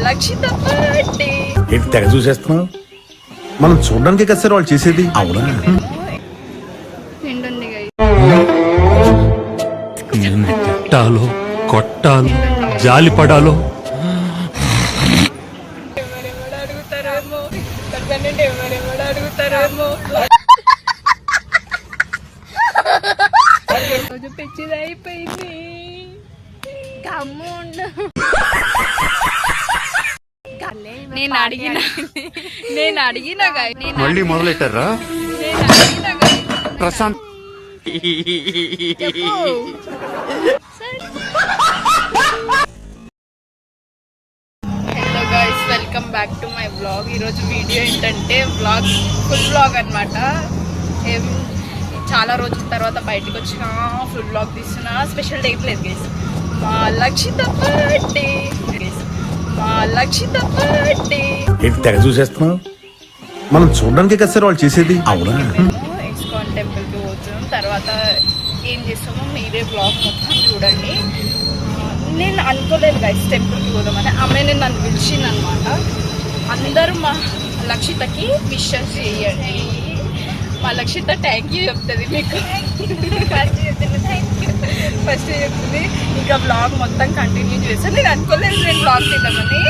లక్షిత birthday. ఏంటి తెగ చూసేస్తున్నావు? మనం చూడడానికి కదా సార్ వాళ్ళు చేసేది. అవునా? నిండుంది తిట్టాలో కొట్టాలో జాలి పడాలో అడుగుతారేమో అడుగుతారేమో రోజు పెచ్చిది అయిపోయింది. నేను అడిగిన మళ్ళీ మొదలెట్టారా Prashanth? Hello guys, welcome back to my vlog. ఈరోజు వీడియో ఏంటంటే ఫుల్ వ్లాగ్ అనమాట. చాలా రోజుల తర్వాత బయటకు వచ్చిన ఫుల్ వ్లాగ్ తీస్తున్నా. స్పెషల్ డే లేదు గైస్, మా లక్షిత బర్త్డే. మా లక్షిత బర్త్డే. ఏంటి తెగ చూసేస్తున్నావు? మనం చూడడానికి కదా సార్ వాళ్ళు చేసేది. అవునా? ఇస్కాన్ టెంపుల్కి పోతున్నాం. తర్వాత ఏం చేస్తామో మీరే బ్లాగ్ మొత్తం చూడండి. నేను అనుకోలేదు గైస్ టెంపుల్కి పోదామని. ఆమె నేను నన్ను పిలిచింది అనమాట. అందరూ మా లక్షితకి విషెస్ చేయండి. మా లక్షిత థ్యాంక్ యూ చెప్తుంది మీకు. ఫస్ట్ చెప్తుంది. ఇంకా బ్లాగ్ మొత్తం కంటిన్యూ చేస్తాను. నేను అనుకోలేదు నేను బ్లాగ్ తీద్దామని.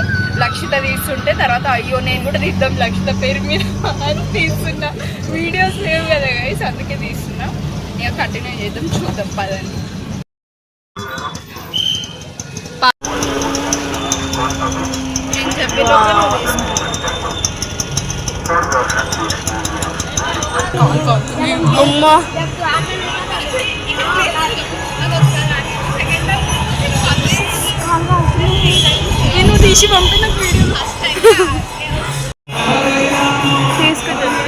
లక్షిత తీస్తుంటే తర్వాత అయ్యో నేను కూడా తీద్దాం లక్షిత పేరు మీద అని తీస్తున్నా. వీడియోస్ లేవు కదా గైస్, అందుకే తీస్తున్నా. ఇక కంటిన్యూ చేద్దాం, చూద్దాం పదండి. నేను చెప్పేలోగా అమ్మా నేను తీసి పంపిన వీడియో తీసుకుంటాను.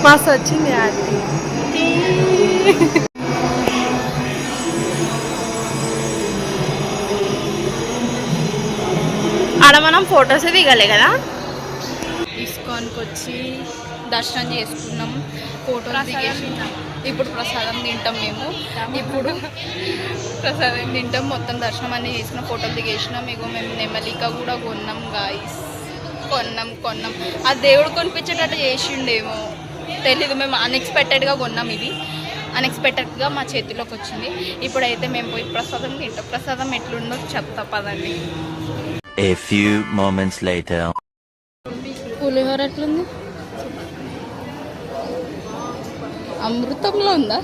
మాస్ వచ్చింది ఆంటీ. ఆడ మనం ఫొటోస్ దిగలే కదా. ఇస్కాన్కి వచ్చి దర్శనం చేసుకున్నాం, ఫోటోలు దిగేసి ఇప్పుడు ప్రసాదం తింటాం. మేము ఇప్పుడు ప్రసాదం తింటాం. మొత్తం దర్శనం అన్నీ చేసినాం, ఫోటోలు దిగేసినాం. ఇగో మేము నెమలిక కూడా కొన్నాం గాయస్. కొన్నాం. ఆ దేవుడు కొనిపించేటట్టు చేసిండేమో తెలీదు. మేము అన్ఎక్స్పెక్టెడ్గా కొన్నాం. ఇది అన్ఎక్స్పెక్టెడ్గా మా చేతిలోకి వచ్చింది. ఇప్పుడైతే మేము పోయి ప్రసాదం తింటాం. ప్రసాదం ఎట్లుందో చెప్తా పదండి. A few moments later. పులిహోర ఎట్లుంది? అమృతంలో ఉందా?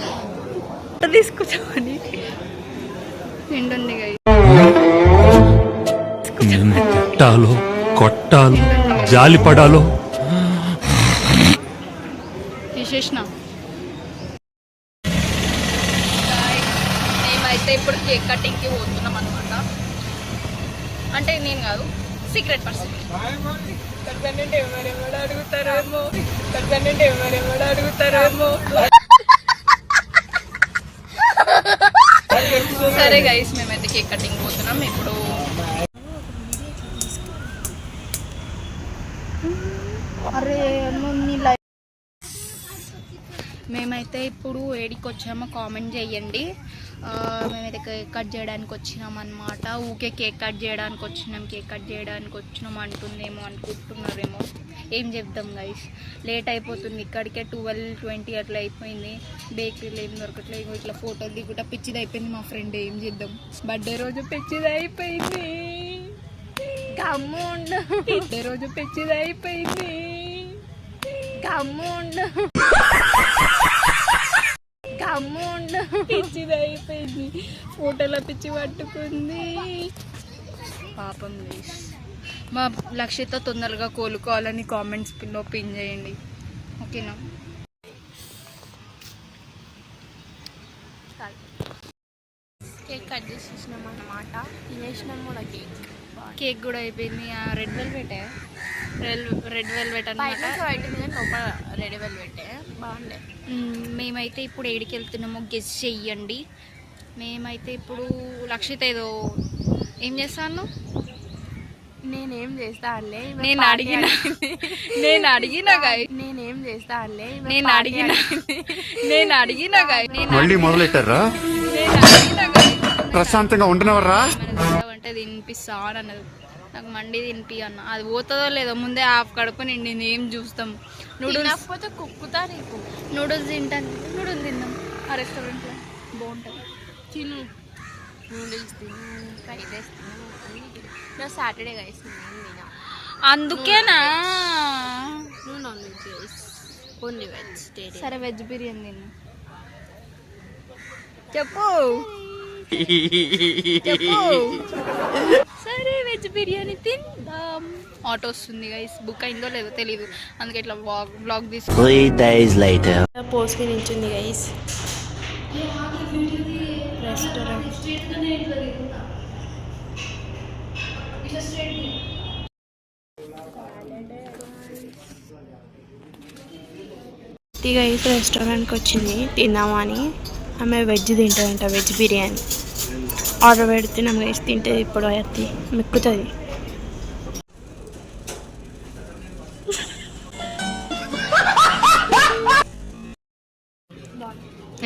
తీసుకుంటామని నిండుంది. తిట్టాలో కొట్టాలో జాలి పడాలో తీసేసిన. మేమైతే ఇప్పుడు కేక్ కటింగ్కి పోతున్నాం అనమాట. అంటే నేను కాదు, సీక్రెట్ పర్సన్. అడుగుతారేమో సరే గైస్, మేమైతే కేక్ కటింగ్ పోతున్నాం ఇప్పుడు. అరే మేమైతే ఇప్పుడు ఏడికి వచ్చామో కామెంట్ చేయండి. మేమైతే కేక్ కట్ చేయడానికి వచ్చినాం అనమాట. ఊకే కేక్ కట్ చేయడానికి వచ్చినాం అంటుందేమో అనుకుంటున్నారేమో. ఏం చెప్దాం గైస్, లేట్ అయిపోతుంది. ఇక్కడికే 12:20 అట్లా అయిపోయింది. బేకరీలో ఏం దొరకట్లేదు. ఇట్లా ఫోటోలు దిగుట పిచ్చిది అయిపోయింది. మా ఫ్రెండ్ ఏం చేద్దాం, బర్త్డే రోజు పిచ్చిది అయిపోయింది. బర్త్డే రోజు పిచ్చిది అయిపోయింది. పిచ్చిది అయిపోయింది. ఫోటోలో పిచ్చి పట్టుకుంది పాపం. మా లక్ష్యత తొందరగా కోలుకోవాలని కామెంట్స్లో పిన్ చేయండి, ఓకేనా? కేక్ కట్ చేసేసినాం అన్నమాట. తినేసినాం కూడా. కేక్ కూడా అయిపోయింది. రెడ్ వెల్వెట్ అన్నమాట. లోపల రెడ్ వెల్వెట్ బాగుండే. మేమైతే ఇప్పుడు ఏడికి వెళ్తున్నామో గెస్ చెయ్యండి. మేమైతే ఇప్పుడు లక్షిత ఏదో ఏం చేస్తాను? నేనేం చేస్తా అల్లే నేను అడిగిన నేనేం చేస్తా అల్లే నేను అడిగిన మళ్ళీ మొదలెట్టారా ప్రశాంతంగా ఉండనవర్రా అంటే తినిపిస్తా అని అన్నది. నాకు మండి తినిపి అన్న. అది పోతుందో లేదో ముందే హాఫ్ కడుపు నిండింది. ఏం చూస్తాం? నూడిల్స్ కుక్కుతా నీకు. నూడిల్స్ తింటాను. నూడిల్స్ తిందాం ఆ రెస్టారెంట్లో, బాగుంటుంది. తిను నూడిల్స్ తిను, ఫ్రైడ్ రైస్ తిను, అన్నీ తిను. నా సాటర్డే గైస్ అందుకేనా? నువ్వు non veg guys, only vegetarian. సరే వెజ్ బిర్యానీ తిన్నా. చెప్పు సరే వెజ్ బిర్యానీ తిందాం. ఆటో వస్తుంది గైస్. బుక్ అయిందో లేదో తెలీదు, అందుకే ఇట్లా బ్లాగ్ తీసి 3 days later. పోస్ట్కి నించుంది గైస్ రెస్టారెంట్. గైస్ రెస్టారెంట్కి వచ్చింది తిందామని. ఆమె వెజ్ తింటుందంట, వెజ్ బిర్యానీ ఆర్డర్ పెడుతున్నాం గైస్. తింటుంది ఇప్పుడు, అది మెక్కుతుంది.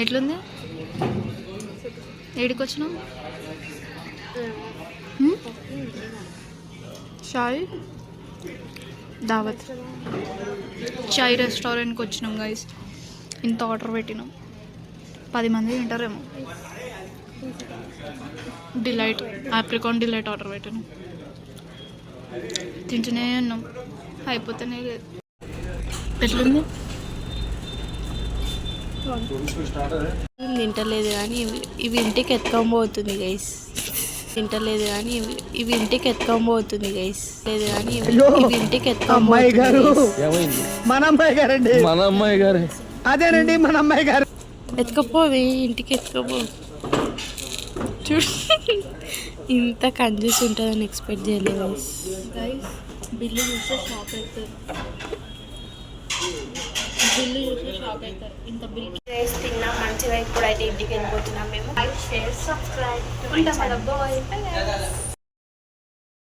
ఎట్లుంది? ఏడికి వచ్చినాం? చాయ్ దావత్ చాయ్ రెస్టారెంట్కి వచ్చినాం గైస్. ఇంత ఆర్డర్ పెట్టినాం, 10 మంది తింటారేమో. డిలైట్, ఆప్రికాన్ డిలైట్ ఆర్డర్ పెట్టినాం. తింటూనే ఉన్నాం, అయిపోతేనే లేదు. ఎట్లుంది? తింటలేదు కానీ ఇవి ఇంటికి ఎత్తుకోబోతుంది గైస్. తింటలేదు కానీ ఇవి ఇంటికి ఎత్తుకోబోతుంది గైస్. లేదు కానీ ఇవి ఇంటికి ఎత్తుకోబోతుంది. మన అమ్మాయి గారండి, మన అమ్మాయి గారు అదేనండి, మన అమ్మాయి గారు. ఎత్తుకపోవి, ఇంటికి ఎత్తుకోపో. చూడు ఇంత కంజూస్ ఉంటుందని ఎక్స్పెక్ట్ చేయలేదు గైస్. బిల్లు చూస్తే షాక్ అవుతారు. బిల్లు చూస్తే షాక్ అవుతారు. ఇంత బిల్ తిన్నా మంచిగా. ఇప్పుడైతే ఇంటికి వెళ్ళిపోతున్నాం మేము. Like, share, subscribe.